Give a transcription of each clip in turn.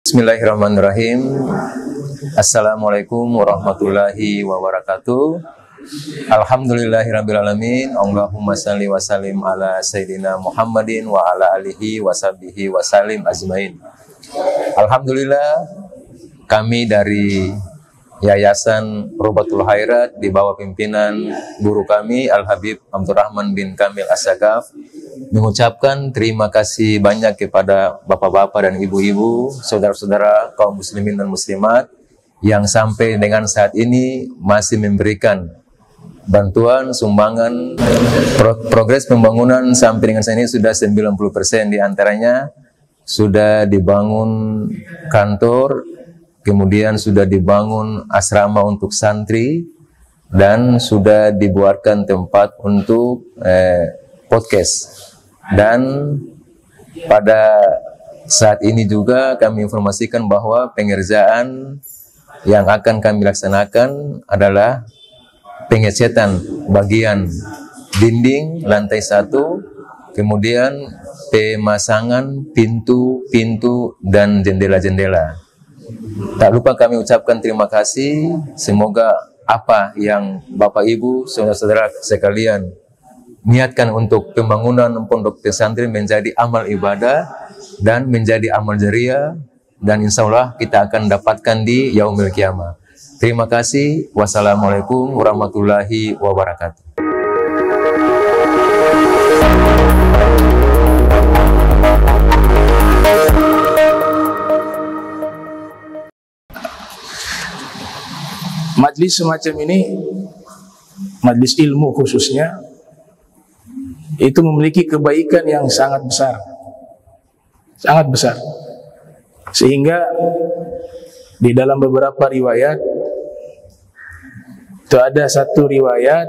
Bismillahirrahmanirrahim. Assalamualaikum warahmatullahi wabarakatuh. Alhamdulillahirrabbilalamin. Allahumma salli wa sallim ala Sayyidina Muhammadin wa ala alihi wa sahbihi wa sallim ajmain. Alhamdulillah, kami dari Yayasan Robatul Khairat di bawah pimpinan guru kami Al-Habib Abdurrahman bin Kamil As-Sagaf mengucapkan terima kasih banyak kepada bapak-bapak dan ibu-ibu, saudara-saudara kaum muslimin dan muslimat yang sampai dengan saat ini masih memberikan bantuan, sumbangan. Progres pembangunan sampai dengan saat ini sudah 90%, di antaranya sudah dibangun kantor, kemudian sudah dibangun asrama untuk santri, dan sudah dibuatkan tempat untuk podcast. Dan pada saat ini juga kami informasikan bahwa pengerjaan yang akan kami laksanakan adalah pengecatan bagian dinding lantai 1, kemudian pemasangan pintu-pintu dan jendela-jendela. Tak lupa kami ucapkan terima kasih. Semoga apa yang Bapak Ibu, saudara-saudara sekalian niatkan untuk pembangunan pondok pesantren menjadi amal ibadah dan menjadi amal jariah, dan insya Allah kita akan dapatkan di yaumil qiyamah. Terima kasih. Wassalamualaikum warahmatullahi wabarakatuh. Majlis semacam ini, majlis ilmu khususnya, itu memiliki kebaikan yang sangat besar. Sangat besar. Sehingga di dalam beberapa riwayat, itu ada satu riwayat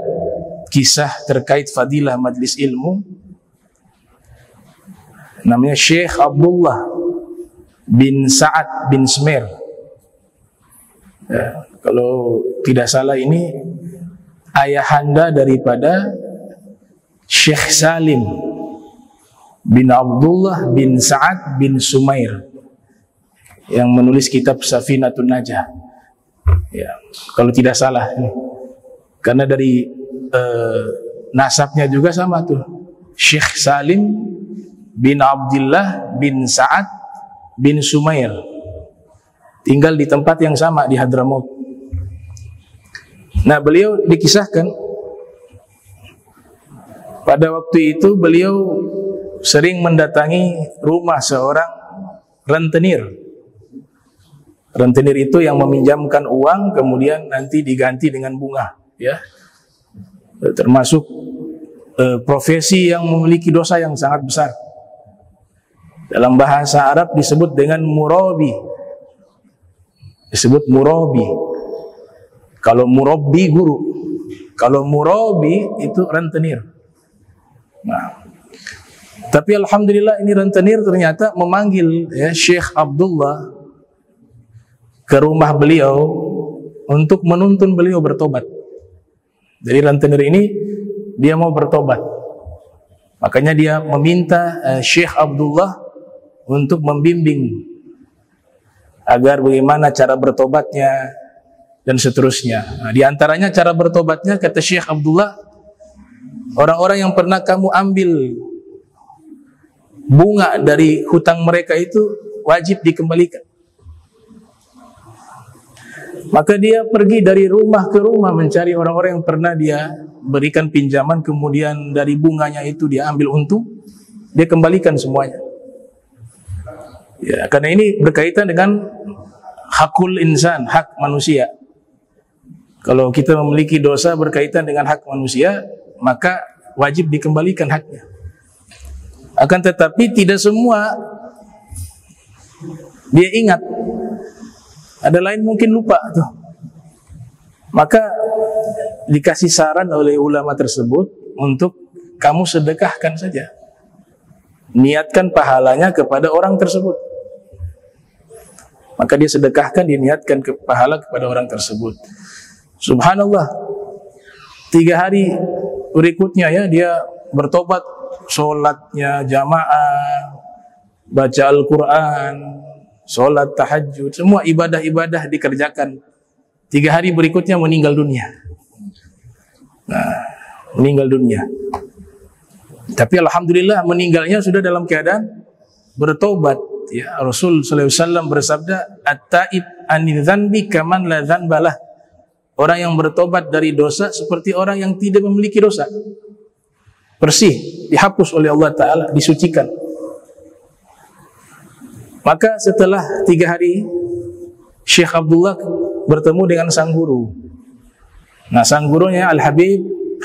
kisah terkait fadilah majlis ilmu, namanya Syekh Abdullah bin Sa'ad bin Smer. Ya, kalau tidak salah ini ayahanda daripada Syekh Salim bin Abdullah bin Sa'ad bin Sumair yang menulis kitab Safinatun Najah. Ya, kalau tidak salah, karena dari nasabnya juga sama tuh, Syekh Salim bin Abdullah bin Sa'ad bin Sumair, tinggal di tempat yang sama di Hadramaut. Nah, beliau dikisahkan pada waktu itu beliau sering mendatangi rumah seorang rentenir. Rentenir itu yang meminjamkan uang kemudian nanti diganti dengan bunga, ya. Termasuk profesi yang memiliki dosa yang sangat besar. Dalam bahasa Arab disebut dengan murabi. Disebut murabi. Kalau murabbi guru, kalau murabi itu rentenir. Nah, tapi alhamdulillah ini rentenir ternyata memanggil Syekh Abdullah ke rumah beliau untuk menuntun beliau bertobat. Jadi rentenir ini dia mau bertobat, makanya dia meminta Syekh Abdullah untuk membimbing agar bagaimana cara bertobatnya dan seterusnya. Nah, di antaranya cara bertobatnya, kata Syekh Abdullah, orang-orang yang pernah kamu ambil bunga dari hutang mereka itu wajib dikembalikan. Maka dia pergi dari rumah ke rumah mencari orang-orang yang pernah dia berikan pinjaman, kemudian dari bunganya itu dia ambil untung, dia kembalikan semuanya. Ya, karena ini berkaitan dengan hakul insan, hak manusia. Kalau kita memiliki dosa berkaitan dengan hak manusia, maka wajib dikembalikan haknya. Akan tetapi tidak semua dia ingat, ada lain mungkin lupa tuh. Maka dikasih saran oleh ulama tersebut untuk kamu sedekahkan saja, niatkan pahalanya kepada orang tersebut. Maka dia sedekahkan, diniatkan ke pahala kepada orang tersebut. Subhanallah, 3 hari berikutnya ya dia bertobat, sholatnya jamaah, baca Al-Quran, sholat tahajud, semua ibadah-ibadah dikerjakan. 3 hari berikutnya meninggal dunia. Nah, meninggal dunia. Tapi alhamdulillah meninggalnya sudah dalam keadaan bertobat. Ya, Rasul sallallahu alaihi wasallam bersabda, "At-taib anil dzanbi kaman la dzanbalah." Orang yang bertobat dari dosa seperti orang yang tidak memiliki dosa. Bersih, dihapus oleh Allah Ta'ala, disucikan. Maka setelah 3 hari, Syekh Abdullah bertemu dengan sang guru. Nah, sang gurunya Al-Habib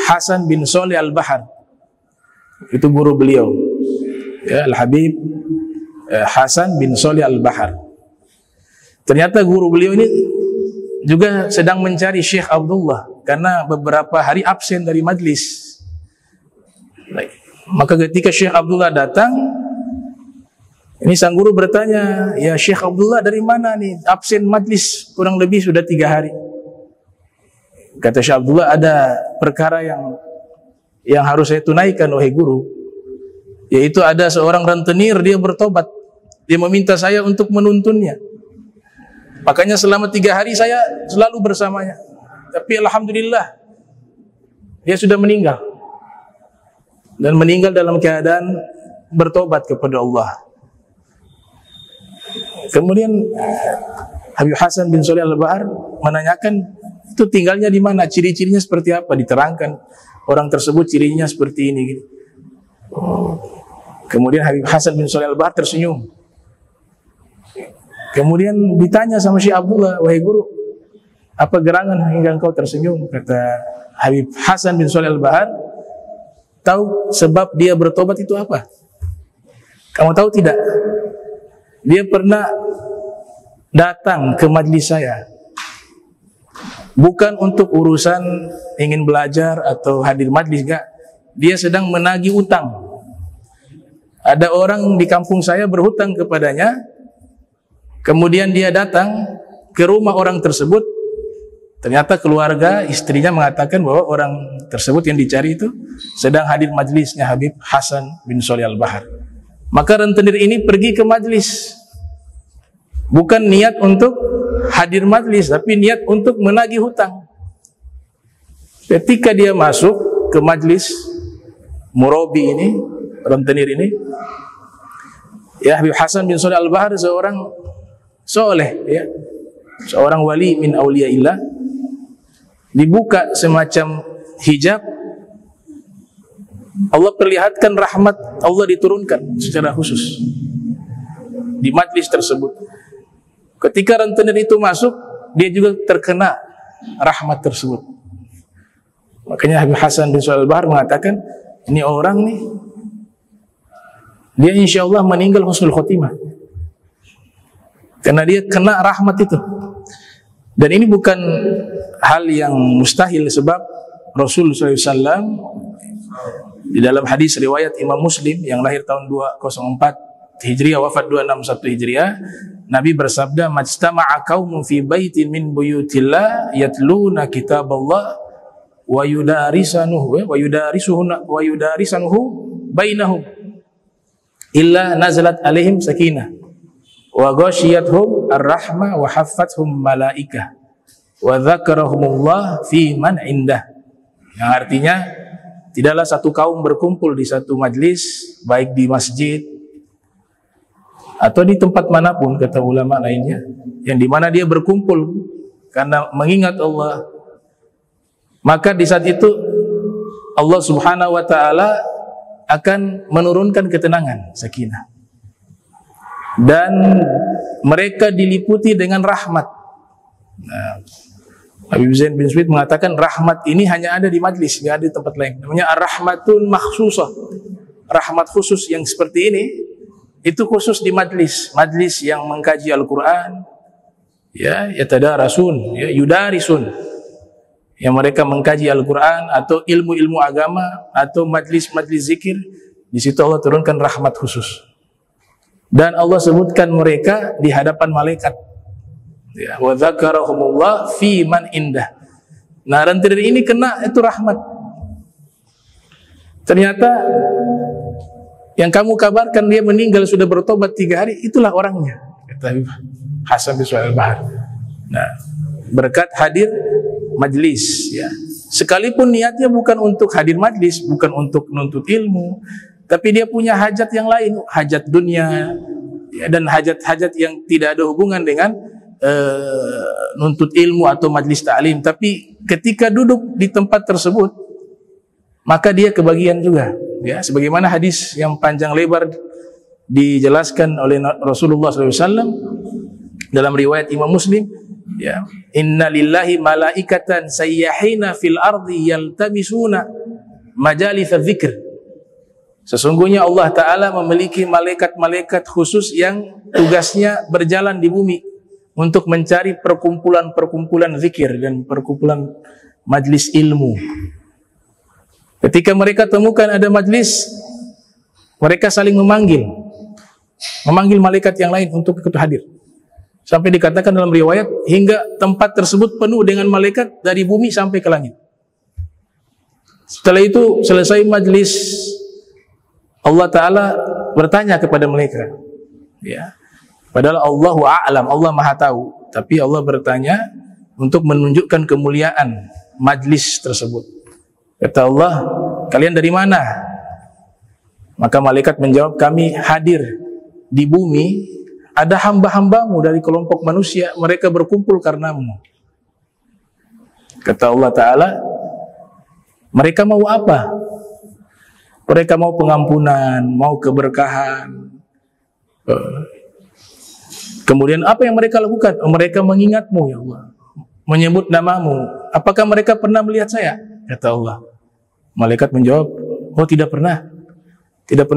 Hasan bin Sholih Al-Bahar. Itu guru beliau. Ya, Al-Habib Hasan bin Sholih Al-Bahar. Ternyata guru beliau ini juga sedang mencari Syekh Abdullah karena beberapa hari absen dari majlis. Maka ketika Syekh Abdullah datang, ini sang guru bertanya, "Ya Syekh Abdullah, dari mana nih? Absen majlis kurang lebih sudah 3 hari." Kata Syekh Abdullah, "Ada perkara yang harus saya tunaikan, wahai guru. Yaitu ada seorang rentenir, dia bertobat. Dia meminta saya untuk menuntunnya. Makanya selama 3 hari saya selalu bersamanya. Tapi alhamdulillah, dia sudah meninggal. Dan meninggal dalam keadaan bertobat kepada Allah." Kemudian Habib Hasan bin Sholih Al-Bahar menanyakan, itu tinggalnya di mana, ciri-cirinya seperti apa, diterangkan orang tersebut cirinya seperti ini gitu. Kemudian Habib Hasan bin Sholih Al-Bahar tersenyum. Kemudian ditanya sama Syekh Abdullah, "Wahai guru, apa gerangan hingga engkau tersenyum?" Kata Habib Hasan bin Sholih Al-Bahar, "Tahu sebab dia bertobat itu apa? Kamu tahu tidak? Dia pernah datang ke majlis saya, bukan untuk urusan ingin belajar atau hadir majlis, enggak. Dia sedang menagih utang. Ada orang di kampung saya berhutang kepadanya, kemudian dia datang ke rumah orang tersebut. Ternyata keluarga istrinya mengatakan bahwa orang tersebut yang dicari itu sedang hadir majlisnya Habib Hasan bin Sholih Al-Bahar. Maka rentenir ini pergi ke majlis, bukan niat untuk hadir majlis, tapi niat untuk menagih hutang. Ketika dia masuk ke majlis murabi ini, rentenir ini, ya, Habib Hasan bin Sholih Al-Bahar seorang soleh, ya, seorang wali min auliyaillah. Dibuka semacam hijab, Allah perlihatkan rahmat Allah diturunkan secara khusus di majlis tersebut. Ketika rentenir itu masuk, dia juga terkena rahmat tersebut. Makanya Habib Hasan bin Sholih Al-Bahar mengatakan, ini orang nih, dia insya Allah meninggal husnul khotimah karena dia kena rahmat itu. Dan ini bukan hal yang mustahil, sebab Rasul SAW di dalam hadis riwayat Imam Muslim yang lahir tahun 204 Hijriah, wafat 261 Hijriah, Nabi bersabda, "Majtama'a qaumun fi baitin min buyutillah yatluna kitaballah wa yudarisuhu bainahum illa nazalat alaihim sakinah wa ghashiyatuhum ar-rahmah wa haffathum malaikah wa dzakarahumullah fi man indah." Yang artinya, tidaklah satu kaum berkumpul di satu majlis, baik di masjid atau di tempat manapun, kata ulama lainnya, yang dimana dia berkumpul karena mengingat Allah, maka di saat itu Allah Subhanahu wa ta'ala akan menurunkan ketenangan, sakinah, dan mereka diliputi dengan rahmat. Nah, Habib Zain bin Suwid mengatakan rahmat ini hanya ada di majlis, tidak ada di tempat lain. Namanya ar-rahmatun makhsusah, rahmat khusus yang seperti ini itu khusus di majlis, majlis yang mengkaji Al-Quran, ya, yatadarasun, ya, yudarisun, yang mereka mengkaji Al-Quran atau ilmu-ilmu agama atau majlis-majlis zikir. Di situ Allah turunkan rahmat khusus. Dan Allah sebutkan mereka di hadapan malaikat. Ya, wa dzakarahumullah fi man indah. Nah, rentenir ini kena itu rahmat. Ternyata yang kamu kabarkan dia meninggal sudah bertobat 3 hari, itulah orangnya. kata Habib Hasan bin Suhail Al-Bahar. Nah, berkat hadir majlis, ya. Sekalipun niatnya bukan untuk hadir majlis, bukan untuk menuntut ilmu, tapi dia punya hajat yang lain, hajat dunia, ya, dan hajat-hajat yang tidak ada hubungan dengan nuntut ilmu atau majlis ta'lim. Tapi ketika duduk di tempat tersebut, maka dia kebagian juga, ya. Sebagaimana hadis yang panjang lebar dijelaskan oleh Rasulullah SAW dalam riwayat Imam Muslim, ya, inna lillahi malaikatan sayyahina fil ardi yaltamisuna majalisa dzikr. Sesungguhnya Allah Ta'ala memiliki malaikat-malaikat khusus yang tugasnya berjalan di bumi untuk mencari perkumpulan-perkumpulan zikir dan perkumpulan majlis ilmu. Ketika mereka temukan ada majlis, mereka saling memanggil malaikat yang lain untuk ikut hadir. Sampai dikatakan dalam riwayat, hingga tempat tersebut penuh dengan malaikat dari bumi sampai ke langit. Setelah itu selesai majlis, Allah Ta'ala bertanya kepada mereka, ya. Padahal Allahu a'lam, Allah maha tahu, tapi Allah bertanya untuk menunjukkan kemuliaan majlis tersebut. Kata Allah, kalian dari mana? Maka malaikat menjawab, kami hadir di bumi, ada hamba-hambamu dari kelompok manusia, mereka berkumpul karenamu. Kata Allah Ta'ala, mereka mau apa? Mereka mau pengampunan, mau keberkahan. Kemudian apa yang mereka lakukan? Mereka mengingatmu, ya Allah, menyebut namamu. Apakah mereka pernah melihat saya? Kata Allah. Malaikat menjawab, oh tidak pernah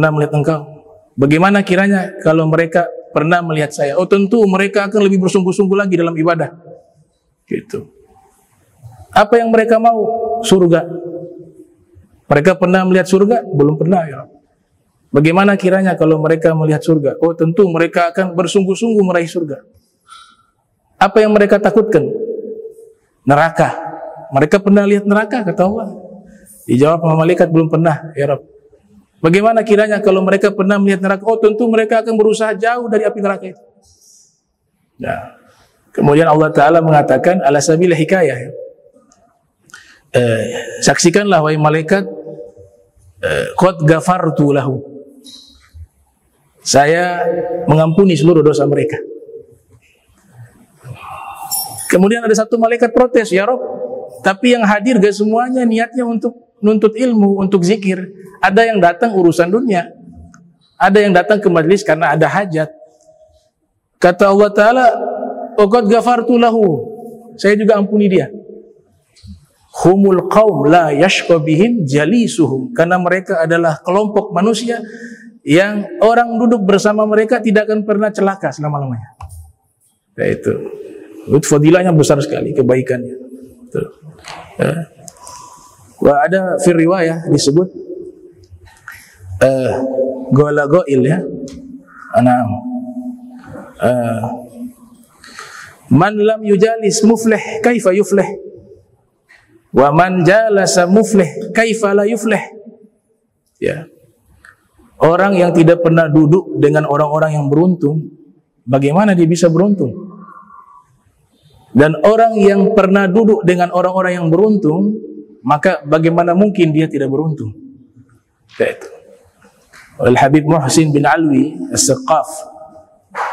melihat engkau. Bagaimana kiranya kalau mereka pernah melihat saya? Oh tentu mereka akan lebih bersungguh-sungguh lagi dalam ibadah. Gitu. Apa yang mereka mau? Surga. Mereka pernah melihat surga? Belum pernah, ya. Bagaimana kiranya kalau mereka melihat surga? Oh tentu mereka akan bersungguh-sungguh meraih surga. Apa yang mereka takutkan? Neraka. Mereka pernah lihat neraka? Kata Allah. Dijawab sama malaikat, belum pernah, ya Rabb. Bagaimana kiranya kalau mereka pernah melihat neraka? Oh tentu mereka akan berusaha jauh dari api neraka itu. Nah, kemudian Allah Ta'ala mengatakan ala sabila hikayah, saksikanlah wahai malaikat, qad ghafartu lahu, saya mengampuni seluruh dosa mereka. Kemudian ada satu malaikat protes, ya Rabb, tapi yang hadir gak semuanya niatnya untuk nuntut ilmu, untuk zikir. Ada yang datang urusan dunia, ada yang datang ke majlis karena ada hajat. Kata Allah Ta'ala, qad ghafartu lahu, saya juga ampuni dia. Humul qaum la yashqa bihim jalisuhum, karena mereka adalah kelompok manusia yang orang duduk bersama mereka tidak akan pernah celaka selama-lamanya. Itu fadilahnya besar sekali, kebaikannya. Wah, ada fi riwayah disebut gola goil, ya. Man lam yujalis muflih kaifa yuflih, wa man jalasa muflih kaifa la yuflih. Ya. Orang yang tidak pernah duduk dengan orang-orang yang beruntung, bagaimana dia bisa beruntung? Dan orang yang pernah duduk dengan orang-orang yang beruntung, maka bagaimana mungkin dia tidak beruntung? Itu. Al-Habib Muhsin bin Alwi As-Saqaf,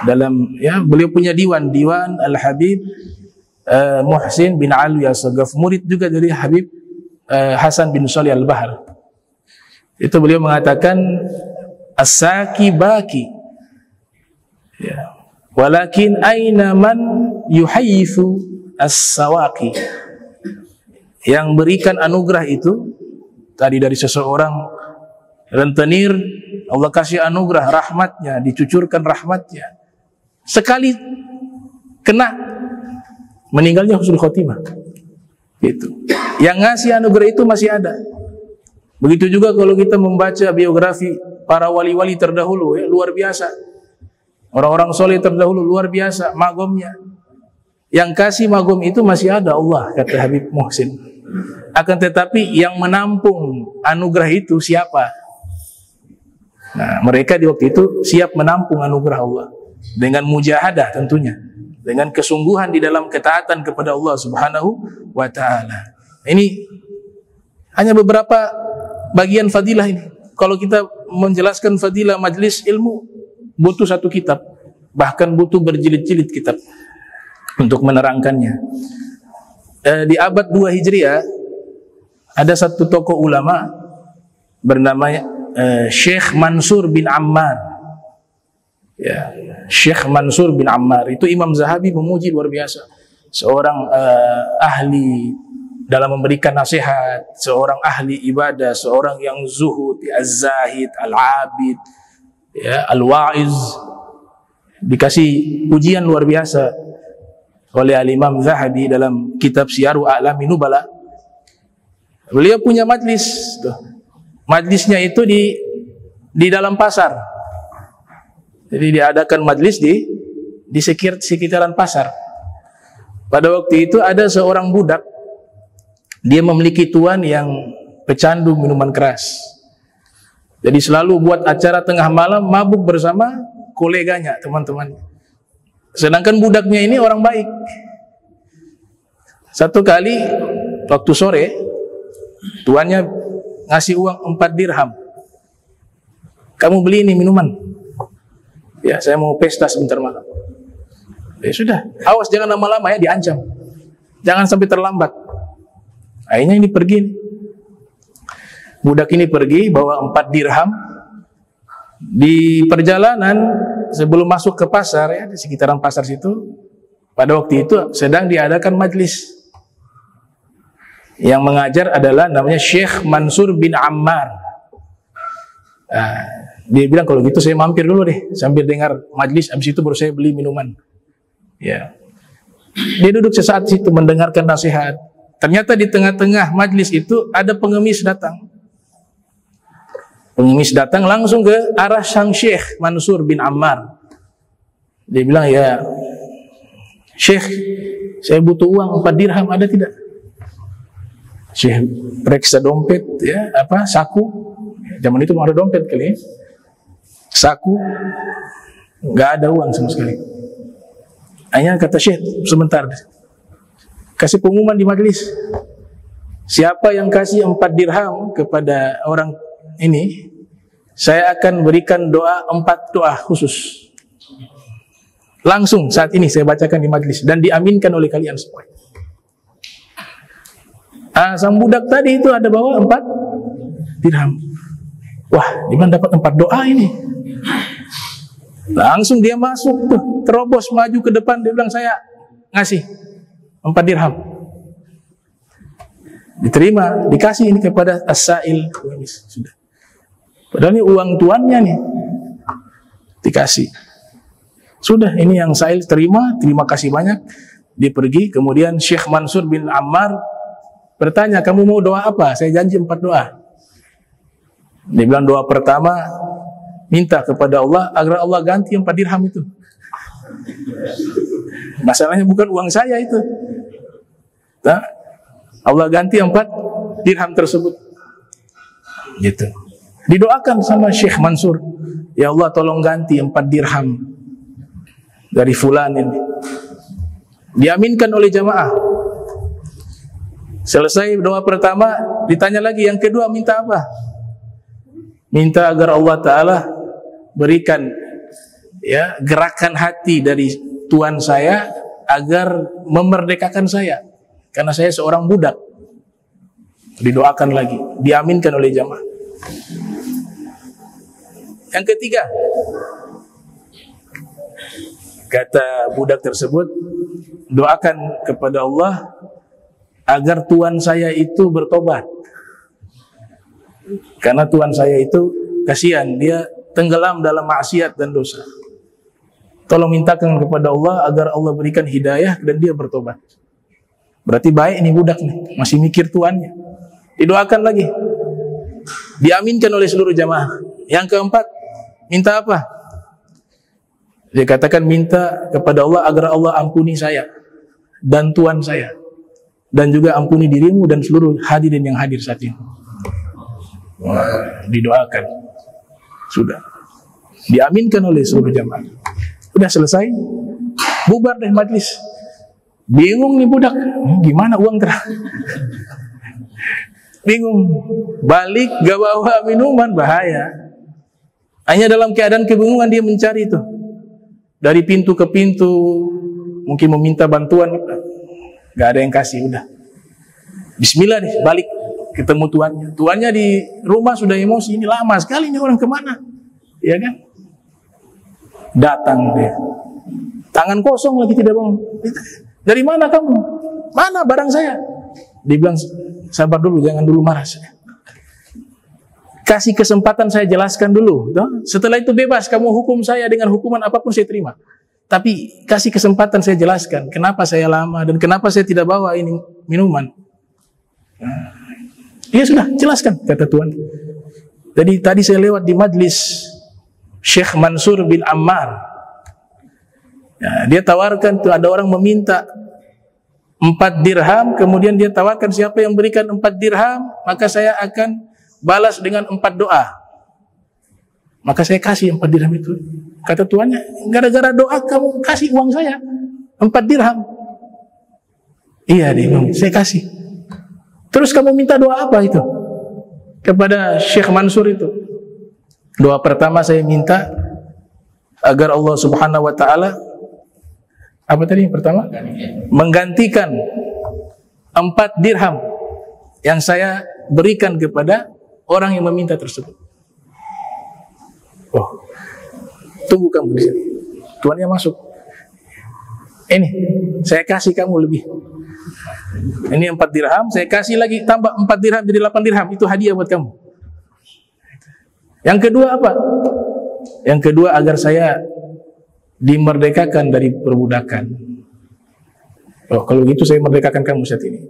dalam, ya, beliau punya diwan Al-Habib Muhsin bin Alwi As-Saqaf, murid juga dari Habib Hasan bin Shalih Al-Bahar. Itu beliau mengatakan, as-saki baki, ya, walakin aina man yuhayyifu as-sawaki. Yang berikan anugerah itu tadi dari seseorang rentenir, Allah kasih anugerah rahmatnya, dicucurkan rahmatnya, sekali kena meninggalnya husnul khotimah. Itu. Yang ngasih anugerah itu masih ada. Begitu juga kalau kita membaca biografi para wali-wali terdahulu, ya, luar biasa. Orang-orang soleh terdahulu luar biasa magomnya. Yang kasih magom itu masih ada Allah, kata Habib Muhsin. Akan tetapi yang menampung anugerah itu siapa? Nah, mereka di waktu itu siap menampung anugerah Allah. dengan mujahadah tentunya, dengan kesungguhan di dalam ketaatan kepada Allah Subhanahu wa taala. Ini hanya beberapa bagian fadilah ini. Kalau kita menjelaskan fadilah majlis ilmu butuh satu kitab, bahkan butuh berjilid-jilid kitab untuk menerangkannya. Di abad 2 Hijriah ada satu tokoh ulama bernama Syekh Mansur bin Ammar. Ya, Syekh Mansur bin Ammar itu Imam Zahabi memuji luar biasa. Seorang ahli dalam memberikan nasihat, seorang ahli ibadah, seorang yang zuhud, az-zahid, al-abid, ya, al-wa'iz. Dikasih pujian luar biasa oleh al-Imam Zahabi dalam kitab Syiaru A'lami Nubala. Beliau punya majlis tuh. Majlisnya itu di dalam pasar. Jadi diadakan majlis di sekitaran pasar. Pada waktu itu ada seorang budak, dia memiliki tuan yang pecandu minuman keras. Jadi selalu buat acara tengah malam mabuk bersama koleganya, teman-teman. Sedangkan budaknya ini orang baik. Satu kali waktu sore, tuannya ngasih uang 4 dirham. Kamu beli ini minuman. Ya, saya mau pesta sebentar malam. Ya sudah, awas jangan lama-lama ya, diancam. Jangan sampai terlambat. Akhirnya ini pergi. Budak ini pergi bawa 4 dirham. Di perjalanan sebelum masuk ke pasar ya, di sekitaran pasar situ, pada waktu itu sedang diadakan majlis. Yang mengajar adalah namanya Syekh Mansur bin Ammar. Dia bilang kalau gitu saya mampir dulu deh sambil dengar majlis, habis itu baru saya beli minuman. Ya. Dia duduk sesaat situ mendengarkan nasihat. Ternyata di tengah-tengah majlis itu ada pengemis datang. Pengemis datang langsung ke arah sang Syekh Mansur bin Ammar. Dia bilang, ya Syekh, saya butuh uang 4 dirham, ada tidak? Syekh periksa dompet, ya, saku. Zaman itu belum ada dompet kali ya. Saku, nggak ada uang sama sekali. Hanya kata Syekh, sebentar, kasih pengumuman di majlis. Siapa yang kasih 4 dirham kepada orang ini, saya akan berikan 4 doa khusus. Langsung saat ini saya bacakan di majlis dan diaminkan oleh kalian semua. Sang budak tadi itu ada bawa 4 dirham. Wah, di mana dapat 4 doa ini? Langsung dia masuk tuh, terobos maju ke depan, dia bilang saya ngasih 4 dirham. Diterima, dikasih ini kepada as-sa'il. Sudah. Padahal ini uang tuannya nih. Dikasih. Sudah, ini yang sa'il terima kasih banyak. Dia pergi, kemudian Syekh Mansur bin Ammar bertanya, kamu mau doa apa? Saya janji 4 doa. Dia bilang doa pertama, minta kepada Allah agar Allah ganti 4 dirham itu. Masalahnya bukan uang saya itu. Nah, Allah ganti 4 dirham tersebut. Gitu. Didoakan sama Syekh Mansur, ya Allah tolong ganti 4 dirham dari fulan ini. Diaminkan oleh jamaah. Selesai doa pertama, ditanya lagi yang kedua minta apa? Minta agar Allah Ta'ala berikan ya gerakan hati dari Tuhan saya agar memerdekakan saya, karena saya seorang budak. Didoakan lagi, diaminkan oleh jamaah. Yang ketiga, kata budak tersebut, doakan kepada Allah agar Tuhan saya itu bertobat, karena Tuhan saya itu kasihan, dia tenggelam dalam maksiat dan dosa. Tolong mintakan kepada Allah agar Allah berikan hidayah dan dia bertobat. Berarti baik nih budak nih, masih mikir tuannya. Didoakan lagi, diaminkan oleh seluruh jamaah. Yang keempat, minta apa? Dia katakan minta kepada Allah agar Allah ampuni saya dan tuan saya, dan juga ampuni dirimu dan seluruh hadirin yang hadir saat ini. Wah, didoakan. Sudah diaminkan oleh seluruh jamaah. Udah selesai, bubar deh majlis. Bingung nih budak, gimana uang bingung, balik gak bawa minuman, bahaya. Hanya dalam keadaan kebingungan dia mencari itu, dari pintu ke pintu, mungkin meminta bantuan, gak ada yang kasih. Udah, bismillah nih, balik ketemu tuannya. Tuannya di rumah sudah emosi, ini lama sekali nih orang kemana, ya kan? Datang dia, tangan kosong lagi, tidak bangun. Dari mana kamu? Mana barang saya? Dibilang, sabar dulu, jangan dulu marah. Kasih kesempatan saya jelaskan dulu. Setelah itu bebas, kamu hukum saya dengan hukuman apapun saya terima. Tapi kasih kesempatan saya jelaskan kenapa saya lama dan kenapa saya tidak bawa ini minuman. Ya sudah, jelaskan, kata Tuan. Jadi tadi saya lewat di majlis Syekh Mansur bin Ammar. Ya, dia tawarkan tuh, ada orang meminta 4 dirham, kemudian dia tawarkan siapa yang berikan 4 dirham, maka saya akan balas dengan 4 doa. Maka saya kasih 4 dirham itu. Kata tuannya, gara-gara doa kamu kasih uang saya 4 dirham. Iya, dia bilang, saya kasih. Terus kamu minta doa apa itu kepada Syekh Mansur itu? Doa pertama saya minta agar Allah Subhanahu wa taala, apa tadi yang pertama? Menggantikan 4 dirham yang saya berikan kepada orang yang meminta tersebut. Oh, tunggu kamu di sini. Tuannya masuk. Ini, saya kasih kamu lebih. Ini 4 dirham, saya kasih lagi tambah 4 dirham jadi 8 dirham. Itu hadiah buat kamu. Yang kedua apa? Yang kedua agar saya dimerdekakan dari perbudakan. Oh, kalau gitu saya merdekakan kamu saat ini.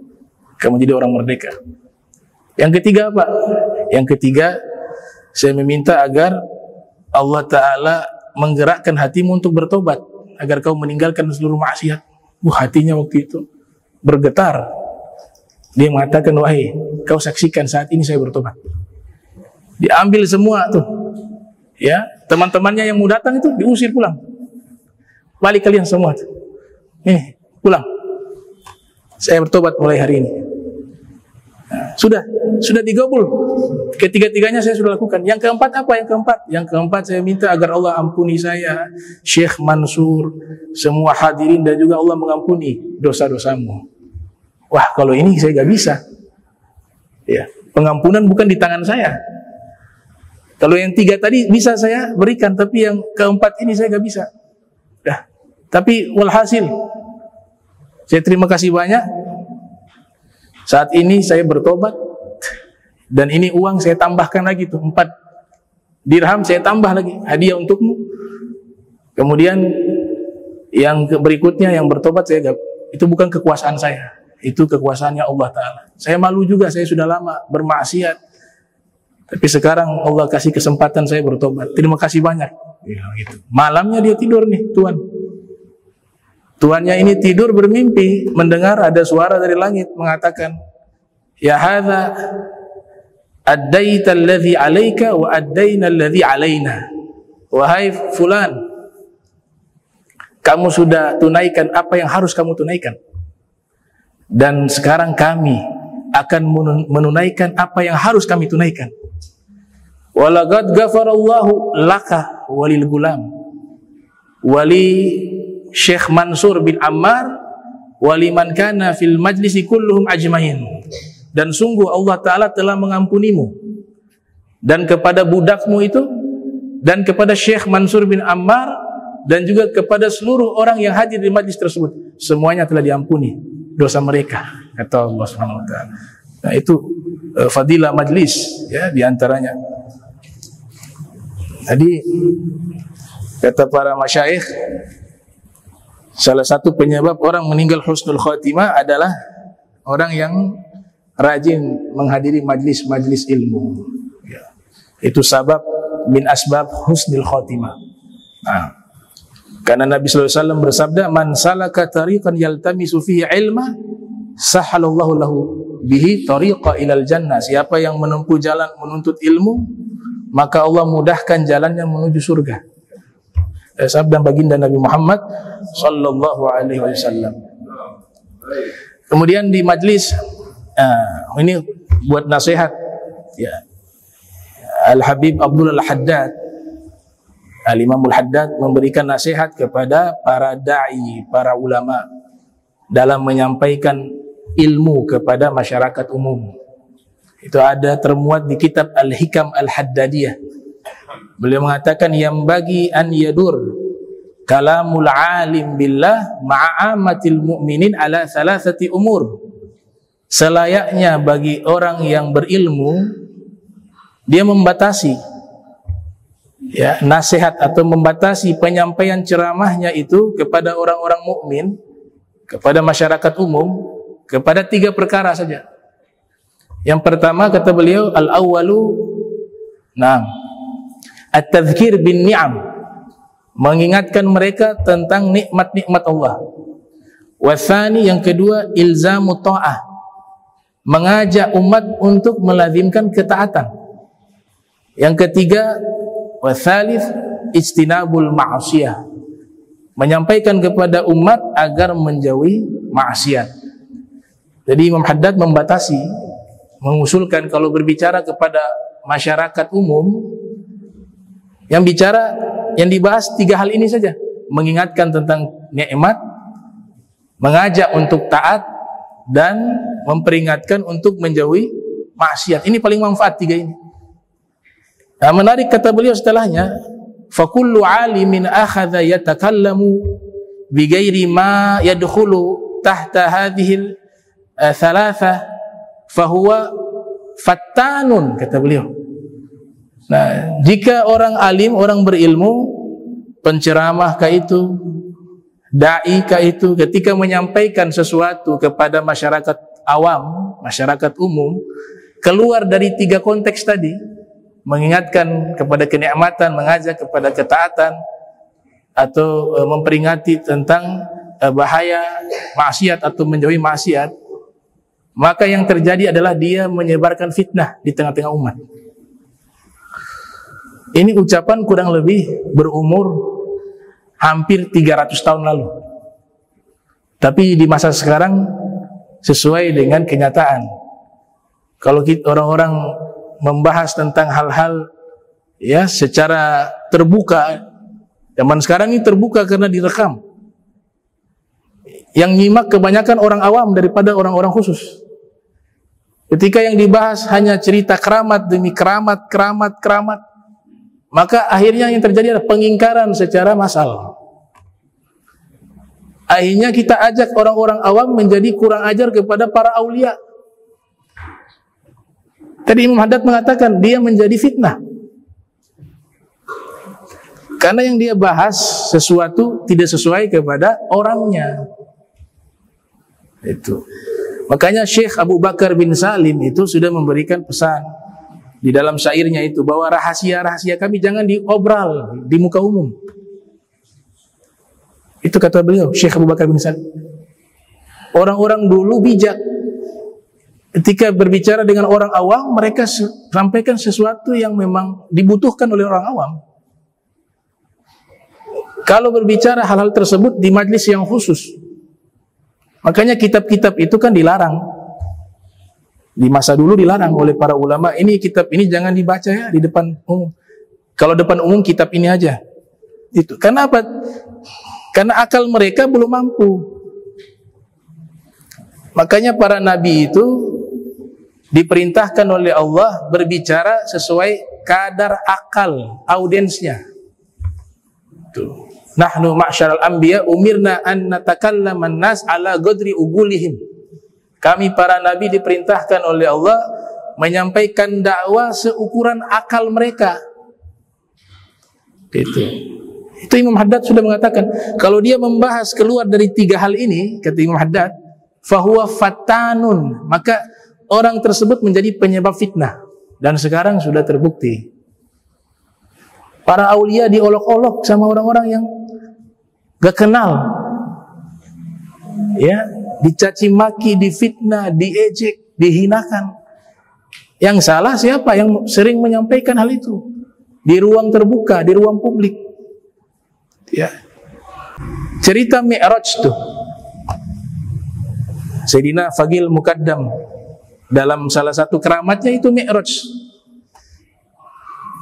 Kamu jadi orang merdeka. Yang ketiga apa? Yang ketiga, saya meminta agar Allah Ta'ala menggerakkan hatimu untuk bertobat, agar kau meninggalkan seluruh maksiat. Hatinya waktu itu bergetar. Dia mengatakan, wahai, kau saksikan saat ini saya bertobat. Diambil semua tuh, ya, teman-temannya yang mau datang itu diusir pulang. Balik kalian semua tuh. Nih, pulang. Saya bertobat mulai hari ini. Nah, sudah digabul. Ketiga-tiganya saya sudah lakukan. Yang keempat apa? Yang keempat saya minta agar Allah ampuni saya, Syekh Mansur, semua hadirin, dan juga Allah mengampuni dosa-dosamu. Wah, kalau ini saya gak bisa. Ya, pengampunan bukan di tangan saya. Kalau yang 3 tadi bisa saya berikan, tapi yang keempat ini saya gak bisa. Dah. Tapi walhasil, saya terima kasih banyak. Saat ini saya bertobat, dan ini uang saya tambahkan lagi tuh 4 dirham saya tambah lagi, hadiah untukmu. Kemudian yang berikutnya yang bertobat saya gak, itu bukan kekuasaan saya, itu kekuasaannya Allah Ta'ala. Saya malu juga, saya sudah lama bermaksiat, tapi sekarang Allah kasih kesempatan saya bertobat. Terima kasih banyak. Ya, gitu. Malamnya dia tidur nih, Tuannya ini tidur bermimpi, mendengar ada suara dari langit mengatakan, ya hadza addaita alladhi alayka wa addaina alladhi alayna. Wahai fulan, kamu sudah tunaikan apa yang harus kamu tunaikan, dan sekarang kami akan menunaikan apa yang harus kami tunaikan. Walaqad ghafarallahu laka walil gulam wali Syekh Mansur bin Ammar waliman kana fil majlisi kulluhum ajmain. Dan sungguh Allah Ta'ala telah mengampunimu, dan kepada budakmu itu, dan kepada Syekh Mansur bin Ammar, dan juga kepada seluruh orang yang hadir di majlis tersebut, semuanya telah diampuni dosa mereka, kata Allah Subhanahu wa Ta'ala. Nah, itu fadilah majlis, ya, diantaranya. Jadi kata para masyayikh, salah satu penyebab orang meninggal husnul khatimah adalah orang yang rajin menghadiri majlis-majlis ilmu. Ya. Itu sabab min asbab husnul khatimah. Nah, karena Nabi sallallahu alaihi wasallam bersabda, "Man salaka tariqan yaltamisu fihi ilma, sahalallahu lahu bihi tariqa ilal jannah." Siapa yang menempuh jalan menuntut ilmu, maka Allah mudahkan jalannya menuju surga. sabda baginda Nabi Muhammad sallallahu alaihi wasallam. Kemudian di majlis ini buat nasihat ya. Al-Habib Abdullah Al-Haddad, Al-Imam Al-Haddad memberikan nasihat kepada para da'i, para ulama dalam menyampaikan ilmu kepada masyarakat umum. Itu ada termuat di kitab Al-Hikam Al-Haddadiyah. Beliau mengatakan yang bagi an yadur kalamul alim billah ma'amatil mu'minin ala salasati umur. Selayaknya bagi orang yang berilmu dia membatasi ya nasihat atau membatasi penyampaian ceramahnya itu kepada orang-orang mukmin, kepada masyarakat umum, kepada 3 perkara saja. Yang pertama kata beliau al-awwalu at-tadhkir bin ni'am, mengingatkan mereka tentang nikmat-nikmat Allah. Watsani, yang kedua ilzamu ta'ah, mengajak umat untuk melazimkan ketaatan. Yang ketiga watsalits istinabul ma'siyah, menyampaikan kepada umat agar menjauhi maksiat. Jadi Imam Haddad membatasi, mengusulkan kalau berbicara kepada masyarakat umum, yang dibahas 3 hal ini saja. Mengingatkan tentang nikmat, mengajak untuk taat, dan memperingatkan untuk menjauhi maksiat. Ini paling manfaat 3 ini. Nah, menarik kata beliau setelahnya, fakullu alimin akhadha yatakallamu bighairi ma yadkhulu tahta hadhihi thalatha fahuwa fattanun, kata beliau. Nah, jika orang alim, orang berilmu, penceramah kah itu, dai kah itu, ketika menyampaikan sesuatu kepada masyarakat awam, masyarakat umum, keluar dari 3 konteks tadi, mengingatkan kepada kenikmatan, mengajak kepada ketaatan, atau memperingati tentang bahaya maksiat atau menjauhi maksiat, maka yang terjadi adalah dia menyebarkan fitnah di tengah-tengah umat. Ini ucapan kurang lebih berumur hampir 300 tahun lalu. Tapi di masa sekarang sesuai dengan kenyataan. Kalau orang-orang membahas tentang hal-hal ya secara terbuka, zaman sekarang ini terbuka karena direkam. Yang nyimak kebanyakan orang awam daripada orang-orang khusus. Ketika yang dibahas hanya cerita keramat demi keramat, maka akhirnya yang terjadi adalah pengingkaran secara massal. Akhirnya kita ajak orang-orang awam menjadi kurang ajar kepada para aulia. Tadi Imam Haddad mengatakan dia menjadi fitnah karena yang dia bahas sesuatu tidak sesuai kepada orangnya. Itu makanya Syekh Abu Bakar bin Salim itu sudah memberikan pesan di dalam syairnya itu bahwa rahasia-rahasia kami jangan diobral di muka umum. Itu kata beliau, Syekh Abu Bakar bin Salim. Orang-orang dulu bijak. Ketika berbicara dengan orang awam, mereka sampaikan sesuatu yang memang dibutuhkan oleh orang awam. Kalau berbicara hal-hal tersebut di majlis yang khusus, makanya kitab-kitab itu kan dilarang. Di masa dulu dilarang oleh para ulama. Ini kitab ini jangan dibaca ya di depan umum. Kalau depan umum kitab ini aja. Itu. Karena apa? Karena akal mereka belum mampu. Makanya para nabi itu diperintahkan oleh Allah berbicara sesuai kadar akal audiensnya. Tuh. Nahnu ma'syaral anbiya umirna an natakallama an-nas ala qadri ugulihim. Kami para nabi diperintahkan oleh Allah menyampaikan dakwah seukuran akal mereka. Gitu. Itu Imam Haddad sudah mengatakan, kalau dia membahas keluar dari 3 hal ini, kata Imam Haddad, fahuwa fattanun, maka orang tersebut menjadi penyebab fitnah. Dan sekarang sudah terbukti. Para aulia diolok-olok sama orang-orang yang gak kenal. Ya, dicaci maki, difitnah, diejek, dihinakan. Yang salah siapa? Yang sering menyampaikan hal itu di ruang terbuka, di ruang publik. Ya. Cerita Mi'raj tuh, Sayyidina Fagil Mukaddam dalam salah satu keramatnya itu Mi'raj.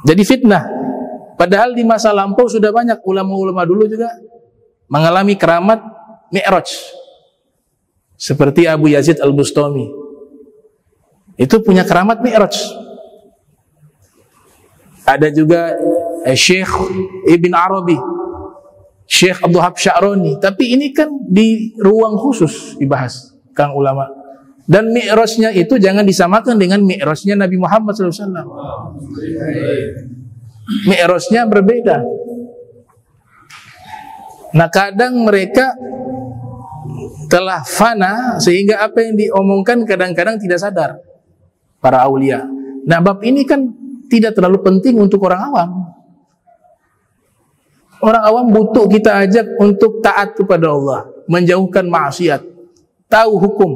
Jadi fitnah. Padahal di masa lampau sudah banyak ulama-ulama dulu juga mengalami keramat Mi'raj. Seperti Abu Yazid Al-Bustami. Itu punya keramat Mi'raj. Ada juga Syekh Ibn Arabi, Syekh Abdul Wahab Sya'rani. Tapi ini kan di ruang khusus dibahas, Kang ulama. Dan Mi'rajnya itu jangan disamakan dengan Mi'rajnya Nabi Muhammad SAW. Mi'rajnya berbeda. Nah, kadang mereka telah fana sehingga apa yang diomongkan kadang-kadang tidak sadar para aulia. Nah, bab ini kan tidak terlalu penting untuk orang awam. Orang awam butuh kita ajak untuk taat kepada Allah, menjauhkan maksiat, tahu hukum,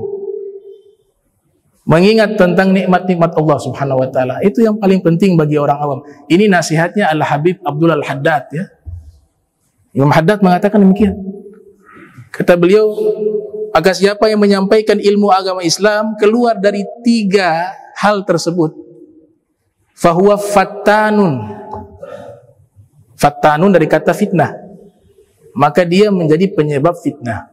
mengingat tentang nikmat-nikmat Allah Subhanahu wa taala. Itu yang paling penting bagi orang awam. Ini nasihatnya Al-Habib Abdul Al-Haddad ya. Imam Haddad mengatakan demikian. Kata beliau, maka siapa yang menyampaikan ilmu agama Islam keluar dari 3 hal tersebut, fahuwa fattanun. Fattanun dari kata fitnah. Maka dia menjadi penyebab fitnah.